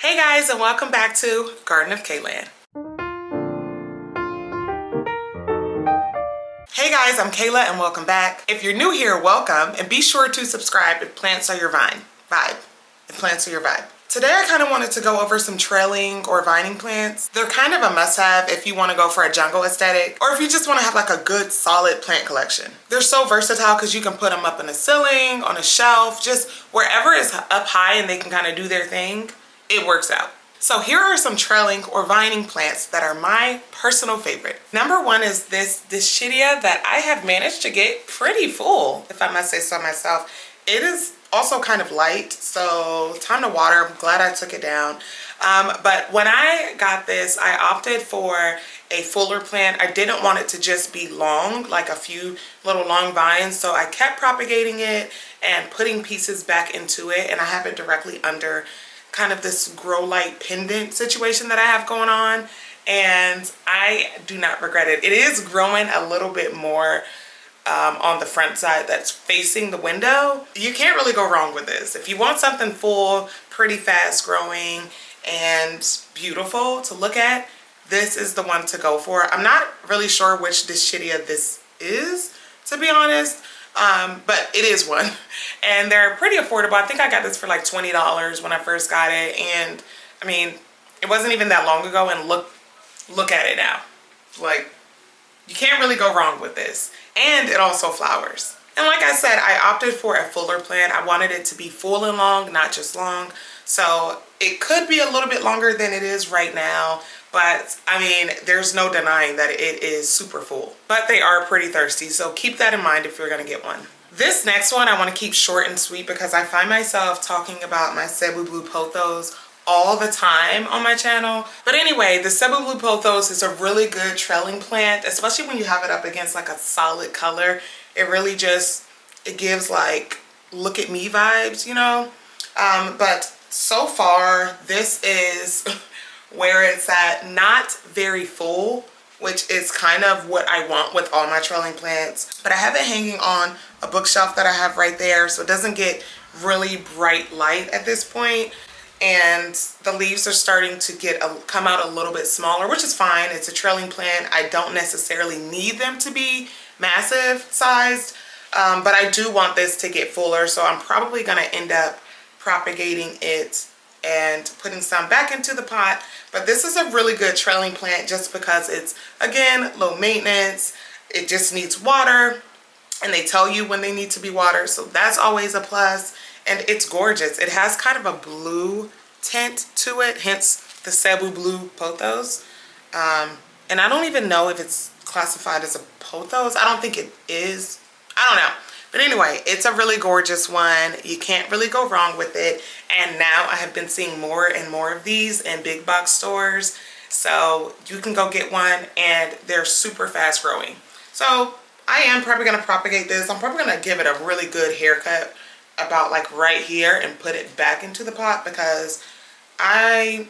Hey guys, and welcome back to Garden of Kayland. Hey guys, I'm Kayla and welcome back. If you're new here, welcome, and be sure to subscribe if plants are your vibe. If plants are your vibe. Today I kind of wanted to go over some trailing or vining plants. They're kind of a must-have if you want to go for a jungle aesthetic or if you just want to have like a good solid plant collection. They're so versatile because you can put them up in a ceiling, on a shelf, just wherever is up high and they can kind of do their thing. It works out. So here are some trailing or vining plants that are my personal favorite. Number one is this Disia that I have managed to get pretty full, if I must say so myself. It is also kind of light, so time to water. I'm glad I took it down. But when I got this, I opted for a fuller plant. I didn't want it to just be long, like a few little long vines, so I kept propagating it and putting pieces back into it, and I have it directly under kind of this grow light pendant situation that I have going on, and I do not regret it. It is growing a little bit more on the front side that's facing the window. You can't really go wrong with this. If you want something full, pretty fast growing, and beautiful to look at, this is the one to go for. I'm not really sure which Disia this is, to be honest. But it is one, and they're pretty affordable. I think I got this for like $20 when I first got it, and I mean, it wasn't even that long ago, and look at it now. Like, you can't really go wrong with this, and it also flowers. And like I said, I opted for a fuller plant. I wanted it to be full and long, not just long, so it could be a little bit longer than it is right now. But I mean, there's no denying that it is super full. But they are pretty thirsty, so keep that in mind if you're gonna get one. This next one I want to keep short and sweet because I find myself talking about my Sabu Blue Pothos all the time on my channel. But anyway, the Sabu Blue Pothos is a really good trailing plant, especially when you have it up against like a solid color. It really just, it gives like look at me vibes, you know? But so far, this is where it's at, not very full, which is kind of what I want with all my trailing plants. But I have it hanging on a bookshelf that I have right there, so it doesn't get really bright light at this point. And the leaves are starting to come out a little bit smaller, which is fine. It's a trailing plant. I don't necessarily need them to be massive sized, but I do want this to get fuller, so I'm probably gonna end up propagating it and putting some back into the pot. But this is a really good trailing plant just because it's, again, low maintenance. It just needs water, and they tell you when they need to be watered, so that's always a plus. And it's gorgeous. It has kind of a blue tint to it, hence the Sabu Blue Pothos. And I don't even know if it's classified as a pothos. I don't think it is. I don't know. But anyway, it's a really gorgeous one. You can't really go wrong with it. And now I have been seeing more and more of these in big box stores. So you can go get one, and they're super fast growing. So I am probably going to propagate this. I'm probably going to give it a really good haircut about like right here and put it back into the pot because I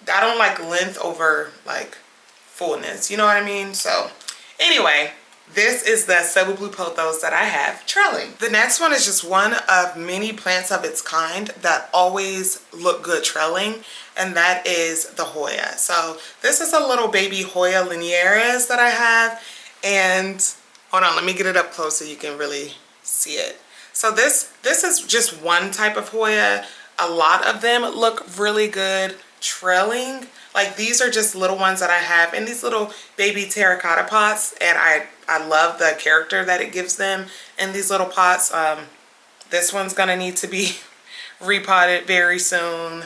don't like length over like fullness. You know what I mean? So anyway, this is the Sabu Blue Pothos that I have trailing. The next one is just one of many plants of its kind that always look good trailing, and that is the Hoya. So this is a little baby Hoya Laurus that I have, and hold on, let me get it up close so you can really see it. So this is just one type of Hoya. A lot of them look really good trailing. Like, these are just little ones that I have in these little baby terracotta pots, and I love the character that it gives them in these little pots. This one's gonna need to be repotted very soon,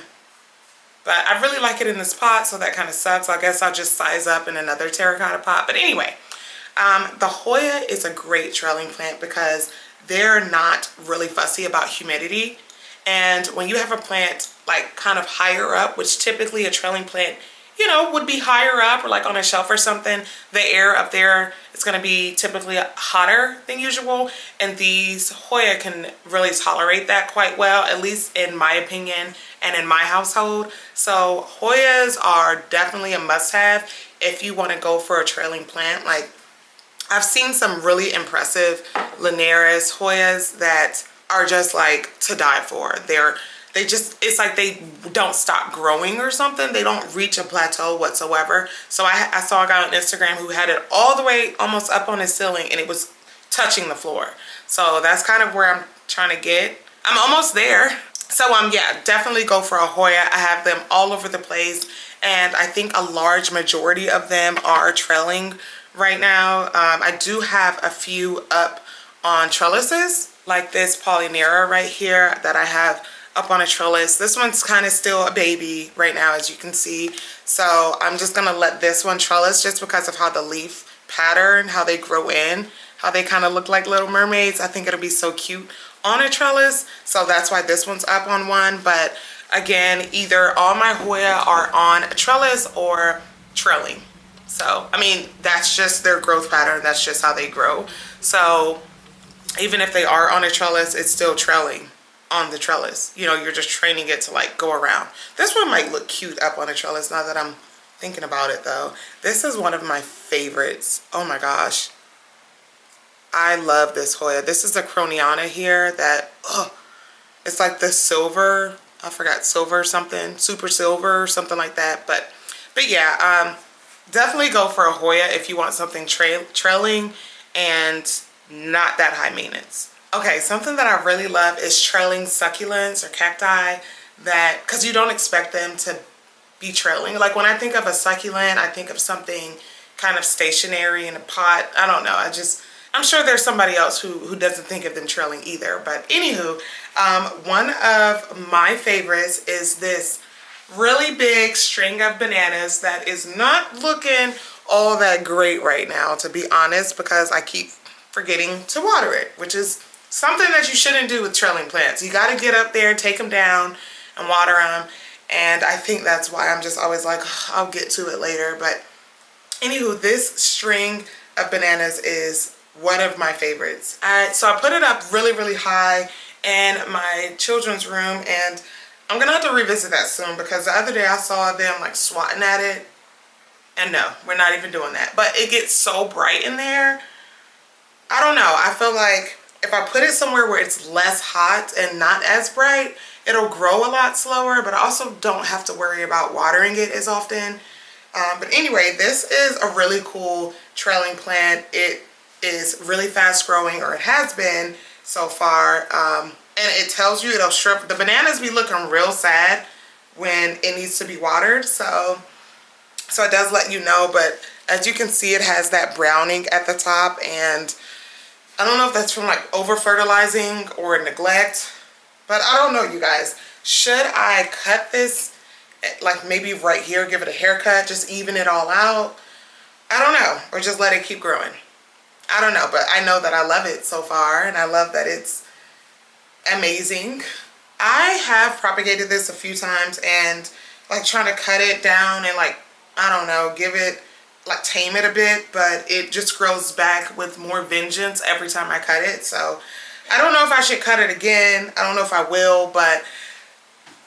but I really like it in this pot, so that kind of sucks. I guess I'll just size up in another terracotta pot. But anyway, the Hoya is a great trailing plant because they're not really fussy about humidity. And when you have a plant like kind of higher up, which typically a trailing plant, you know, would be higher up or like on a shelf or something, the air up there is going to be typically hotter than usual. And these Hoya can really tolerate that quite well, at least in my opinion and in my household. So Hoyas are definitely a must-have if you want to go for a trailing plant. Like, I've seen some really impressive Monera Hoyas that are just like to die for. it's like they don't stop growing or something. They don't reach a plateau whatsoever. So I saw a guy on Instagram who had it all the way almost up on his ceiling and it was touching the floor. So that's kind of where I'm trying to get. I'm almost there. So yeah, definitely go for a Hoya. I have them all over the place, and I think a large majority of them are trailing right now. I do have a few up on trellises, like this Monera right here that I have up on a trellis. This one's kind of still a baby right now, as you can see. So I'm just gonna let this one trellis just because of how the leaf pattern, how they grow in, how they kind of look like little mermaids. I think it'll be so cute on a trellis. So that's why this one's up on one. But again, either all my Hoya are on a trellis or trailing. So, I mean, that's just their growth pattern. That's just how they grow. So even if they are on a trellis, it's still trailing on the trellis. You know, you're just training it to like go around. This one might look cute up on a trellis now that I'm thinking about it though. This is one of my favorites. Oh my gosh. I love this Hoya. This is a Croniana here that, it's like the silver, I forgot, silver something, super silver or something like that. But yeah, definitely go for a Hoya if you want something trailing and not that high maintenance. Okay, something that I really love is trailing succulents or cacti that, because you don't expect them to be trailing. Like when I think of a succulent, I think of something kind of stationary in a pot. I don't know. I'm sure there's somebody else who doesn't think of them trailing either. But anywho, one of my favorites is this really big string of bananas that is not looking all that great right now, to be honest, because I keep forgetting to water it, which is something that you shouldn't do with trailing plants. You got to get up there, take them down and water them. And I think that's why I'm just always like, I'll get to it later. But anywho, this string of bananas is one of my favorites. So I put it up really, really high in my children's room, and I'm gonna have to revisit that soon because the other day I saw them like swatting at it, and no, we're not even doing that. But it gets so bright in there. I don't know, I feel like if I put it somewhere where it's less hot and not as bright, it'll grow a lot slower, but I also don't have to worry about watering it as often. But anyway, this is a really cool trailing plant. It is really fast growing, or it has been so far. And it tells you it'll strip. The bananas be looking real sad when it needs to be watered. So it does let you know, but as you can see, it has that browning at the top, and I don't know if that's from like over fertilizing or neglect, but I don't know, you guys. Should I cut this like maybe right here, give it a haircut, just even it all out? I don't know, or just let it keep growing. I don't know, but I know that I love it so far, and I love that it's amazing. I have propagated this a few times and like trying to cut it down and like, I don't know, give it, like tame it a bit, but it just grows back with more vengeance every time I cut it. So I don't know if I should cut it again. I don't know if I will, but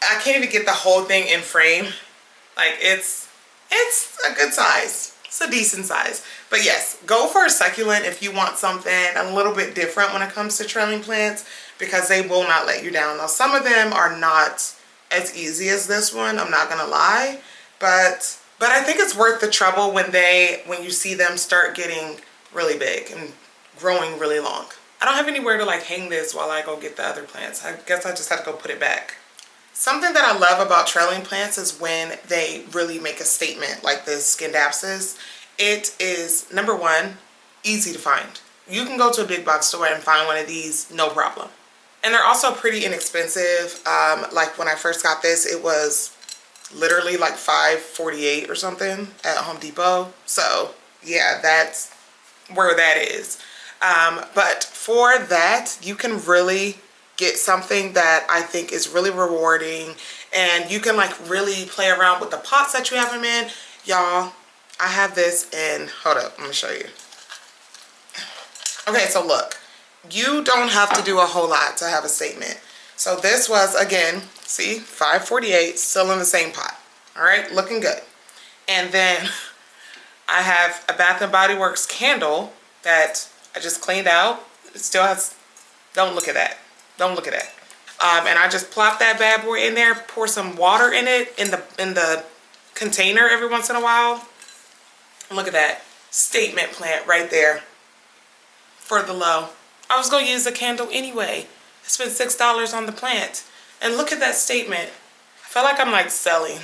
I can't even get the whole thing in frame. Like it's a good size. It's a decent size. But yes, go for a succulent if you want something a little bit different when it comes to trailing plants, because they will not let you down. Now, some of them are not as easy as this one, I'm not gonna lie, but I think it's worth the trouble when you see them start getting really big and growing really long. I don't have anywhere to like hang this while I go get the other plants. I guess I just have to go put it back. Something that I love about trailing plants is when they really make a statement, like this skin Dapsis. It is, number one, easy to find. You can go to a big box store and find one of these, no problem. And they're also pretty inexpensive. Like when I first got this, it was literally like $5.48 or something at Home Depot. So yeah, that's where that is. But for that, you can really get something that I think is really rewarding, and you can like really play around with the pots that you have them in. Y'all, I have this in, hold up, let me show you. Okay, so look, you don't have to do a whole lot to have a statement. So this was, again, see, $5.48, still in the same pot. All right, looking good. And then I have a Bath & Body Works candle that I just cleaned out. It still has, don't look at that. Don't look at that. And I just plop that bad boy in there, pour some water in it in the container every once in a while. And look at that statement plant right there for the low. I was gonna use the candle anyway. I spent $6 on the plant. And look at that statement. I feel like I'm like selling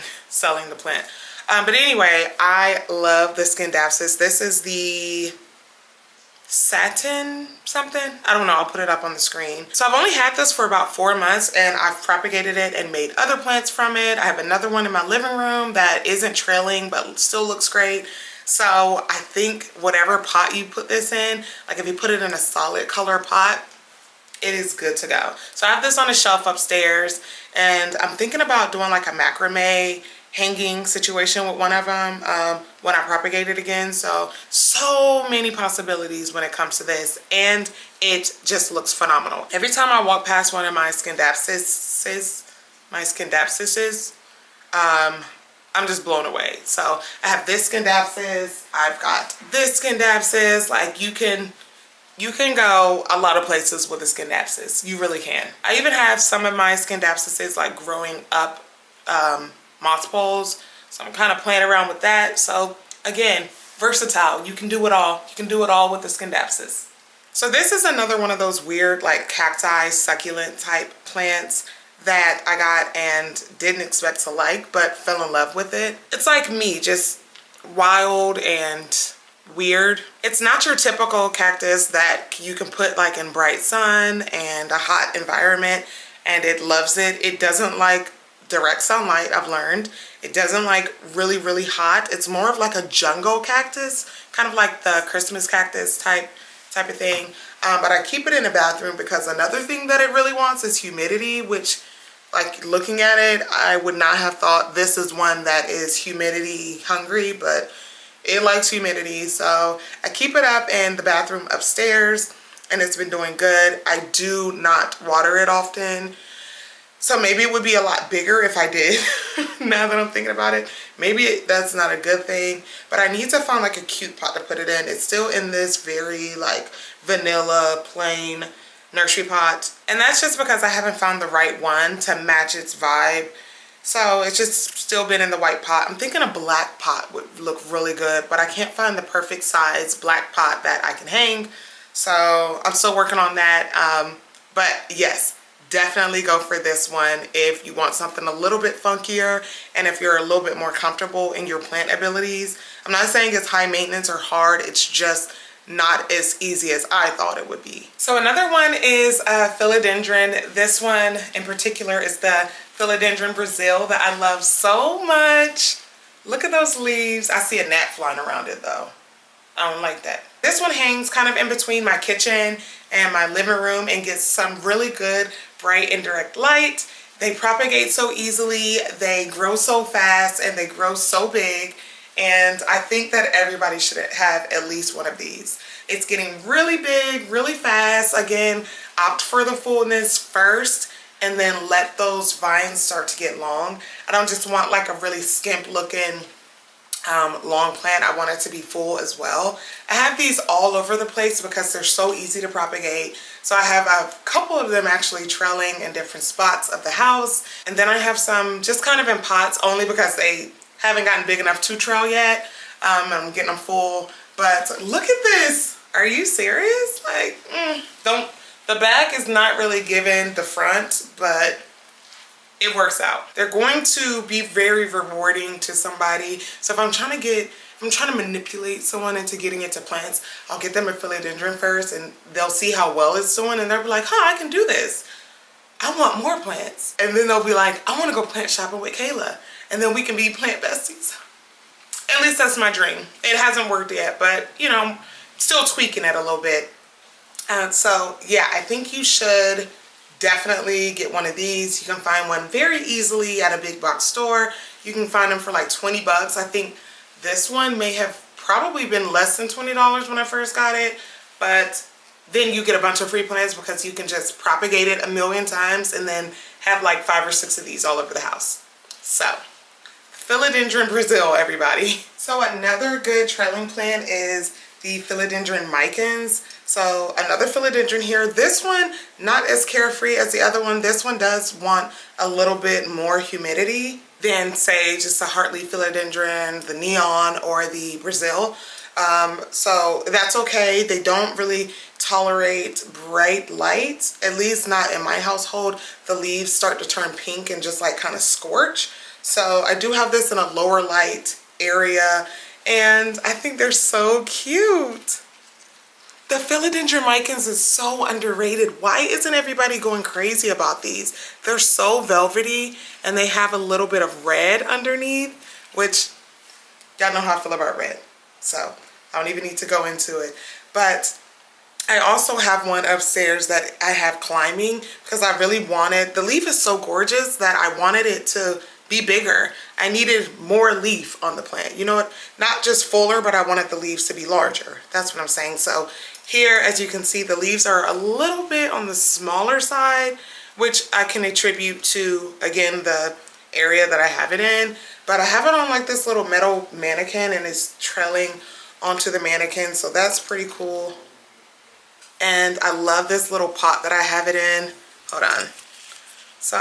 the plant. But anyway, I love the skin Dapsis. This is the satin something. I don't know. I'll put it up on the screen. So I've only had this for about 4 months and I've propagated it and made other plants from it. I have another one in my living room that isn't trailing but still looks great. So I think whatever pot you put this in, like if you put it in a solid color pot, it is good to go. So I have this on a shelf upstairs and I'm thinking about doing like a macrame hanging situation with one of them when I propagate it again. So many possibilities when it comes to this, and it just looks phenomenal. Every time I walk past one of my skin Dapsises, I'm just blown away. So I have this skin Dapsis, I've got this skin Dapsis. Like you can go a lot of places with a skin Dapsis. You really can. I even have some of my skin Dapsises like growing up moss poles, so I'm kind of playing around with that. So again, versatile. You can do it all. You can do it all with the skin Dapsis. So this is another one of those weird like cacti succulent type plants that I got and didn't expect to like, but fell in love with it. It's like me, just wild and weird. It's not your typical cactus that you can put like in bright sun and a hot environment and it loves it. It doesn't like direct sunlight, I've learned. It doesn't like really hot. It's more of like a jungle cactus, kind of like the Christmas cactus type of thing. But I keep it in the bathroom because another thing that it really wants is humidity, which like looking at it, I would not have thought this is one that is humidity hungry, but it likes humidity. So I keep it up in the bathroom upstairs and it's been doing good. I do not water it often. So maybe it would be a lot bigger if I did, now that I'm thinking about it. Maybe that's not a good thing, but I need to find like a cute pot to put it in. It's still in this very like vanilla, plain nursery pot. And that's just because I haven't found the right one to match its vibe. So it's just still been in the white pot. I'm thinking a black pot would look really good, but I can't find the perfect size black pot that I can hang. So I'm still working on that. But yes, definitely go for this one if you want something a little bit funkier and if you're a little bit more comfortable in your plant abilities. I'm not saying it's high maintenance or hard, it's just not as easy as I thought it would be. So another one is Filiad Dendrin. This one in particular is the Filiad Dendrin Brazil that I love so much. Look at those leaves. I see a gnat flying around it though. I don't like that. This one hangs kind of in between my kitchen and my living room and gets some really good bright and direct light. They propagate so easily, they grow so fast, and they grow so big. And I think that everybody should have at least one of these. It's getting really big, really fast. Again, opt for the fullness first and then let those vines start to get long. I don't just want like a really skimp looking long plant. I want it to be full as well. I have these all over the place because they're so easy to propagate. So I have a couple of them actually trailing in different spots of the house. And then I have some just kind of in pots only because they haven't gotten big enough to trail yet. I'm getting them full. But look at this. Are you serious? Like, the back is not really giving the front, but it works out. They're going to be very rewarding to somebody. So if I'm trying to manipulate someone into getting into plants, I'll get them a Filiad Dendrin first and they'll see how well it's doing and they'll be like, huh, I can do this. I want more plants. And then they'll be like, I want to go plant shopping with Kayla. And then we can be plant besties. At least that's my dream. It hasn't worked yet, but you know, still tweaking it a little bit. So yeah, I think you should definitely get one of these. You can find one very easily at a big box store. You can find them for like 20 bucks. I think this one may have probably been less than $20 when I first got it, but then you get a bunch of free plants because you can just propagate it a million times and then have like 5 or 6 of these all over the house. So Filiad Dendrin Brazil, everybody. So another good trailing plant is the Philodendron Mikans. So another philodendron here. This one, not as carefree as the other one. This one does want a little bit more humidity than, say, just a heartleaf philodendron, the neon, or the Brazil. So that's okay. They don't really tolerate bright lights, at least not in my household. The leaves start to turn pink and just like kind of scorch. So I do have this in a lower light area, and I think they're so cute. The Philodendron Mikans is so underrated. Why isn't everybody going crazy about these? They're so velvety, and they have a little bit of red underneath, which y'all know how I feel about red. So I don't even need to go into it. But I also have one upstairs that I have climbing because I really wanted, the leaf is so gorgeous that I wanted it to be bigger. I needed more leaf on the plant. You know what? Not just fuller, but I wanted the leaves to be larger. That's what I'm saying. So here, as you can see, the leaves are a little bit on the smaller side, which I can attribute to, again, the area that I have it in. But I have it on like this little metal mannequin, and it's trailing onto the mannequin. So that's pretty cool. And I love this little pot that I have it in. Hold on. So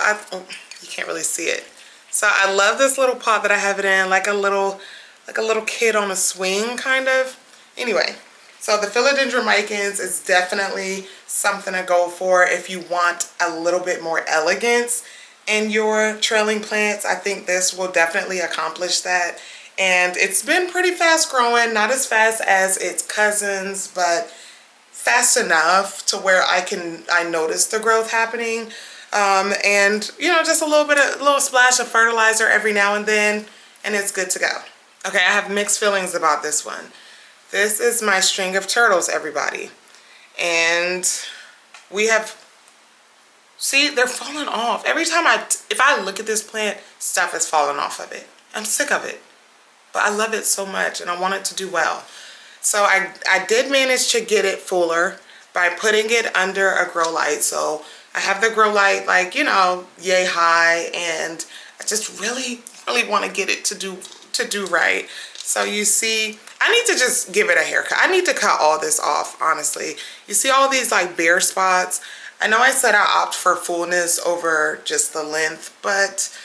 you can't really see it. So I love this little pot that I have it in, like a little kid on a swing, kind of. Anyway, so the Philodendron Mikans is definitely something to go for if you want a little bit more elegance in your trailing plants. I think this will definitely accomplish that. And it's been pretty fast growing, not as fast as its cousins, but fast enough to where I notice the growth happening. And you know, just a little splash of fertilizer every now and then, and it's good to go. Okay, I have mixed feelings about this one. This is my string of turtles, everybody. And we have, see, they're falling off. Every time if I look at this plant, stuff is falling off of it. I'm sick of it, but I love it so much and I want it to do well. So I did manage to get it fuller by putting it under a grow light. So I have the grow light, like, you know, yay high, and I just really want to get it to do right. So you see, I need to just give it a haircut. I need to cut all this off, honestly. You see all these like bare spots? I know I said I opt for fullness over just the length, but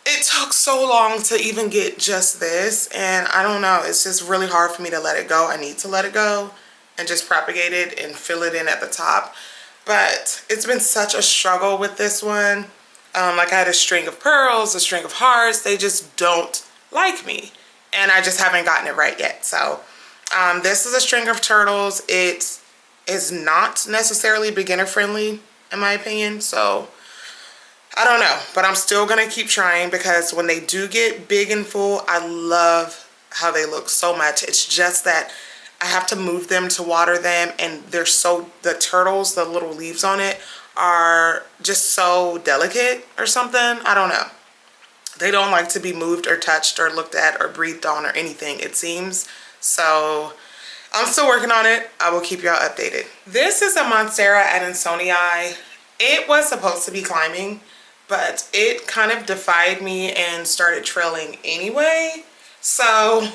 it took so long to even get just this, and I don't know, it's just really hard for me to let it go. I need to let it go and just propagate it and fill it in at the top. But it's been such a struggle with this one. Like I had a string of pearls, a string of hearts. They just don't like me, and I just haven't gotten it right yet. So this is a string of turtles. It is not necessarily beginner friendly in my opinion. So I don't know, but I'm still gonna keep trying, because when they do get big and full, I love how they look so much. It's just that I have to move them to water them, and the turtles, the little leaves on it are just so delicate or something. I don't know. They don't like to be moved or touched or looked at or breathed on or anything, it seems. So I'm still working on it. I will keep y'all updated. This is a Monera Adin. It was supposed to be climbing, but it kind of defied me and started trailing anyway. So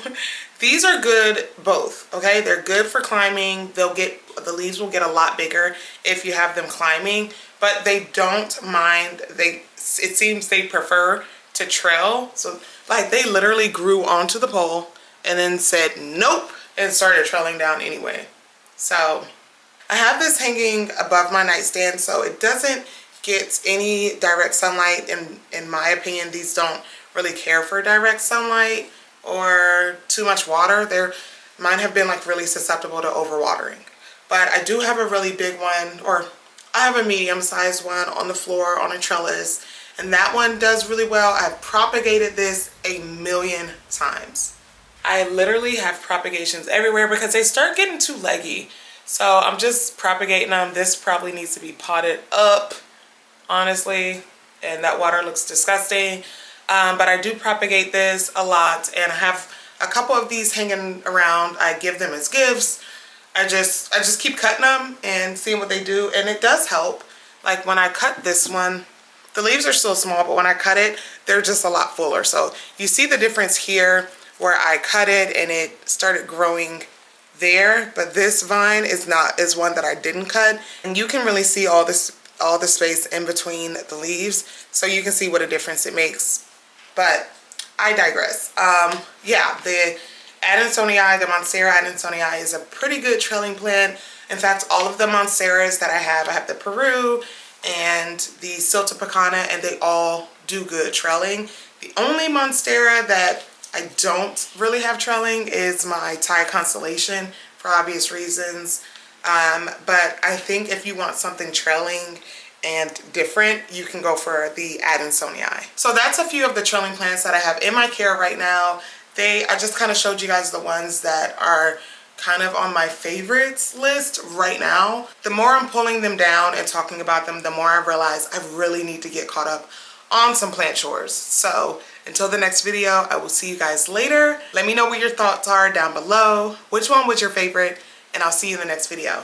these are good both, okay? They're good for climbing. The leaves will get a lot bigger if you have them climbing, but they don't mind. It seems they prefer to trail. So like they literally grew onto the pole and then said nope and started trailing down anyway. So I have this hanging above my nightstand so it doesn't get any direct sunlight. In my opinion, these don't really care for direct sunlight or too much water. Mine have been like really susceptible to overwatering. But I do have a really big one, or I have a medium-sized one on the floor on a trellis, and that one does really well. I've propagated this a million times. I literally have propagations everywhere because they start getting too leggy. So I'm just propagating them. This probably needs to be potted up, honestly, and that water looks disgusting. But I do propagate this a lot, and I have a couple of these hanging around. I give them as gifts. I just keep cutting them and seeing what they do, and it does help. Like when I cut this one, the leaves are still small, but when I cut it, they're just a lot fuller. So you see the difference here where I cut it and it started growing there, but this vine is one that I didn't cut, and you can really see all the space in between the leaves, so you can see what a difference it makes. But I digress. Yeah, the Adansonii, the Monera Adansonii is a pretty good trailing plant. In fact, all of the Monsteras that I have the Peru and the Siltepecana, and they all do good trailing. The only Monstera that I don't really have trailing is my Thai Constellation, for obvious reasons. But I think if you want something trailing and different, you can go for the Adansonii. So that's a few of the trailing plants that I have in my care right now. I just kind of showed you guys the ones that are kind of on my favorites list right now. The more I'm pulling them down and talking about them, the more I realize I really need to get caught up on some plant chores. So until the next video, I will see you guys later. Let me know what your thoughts are down below. Which one was your favorite? And I'll see you in the next video.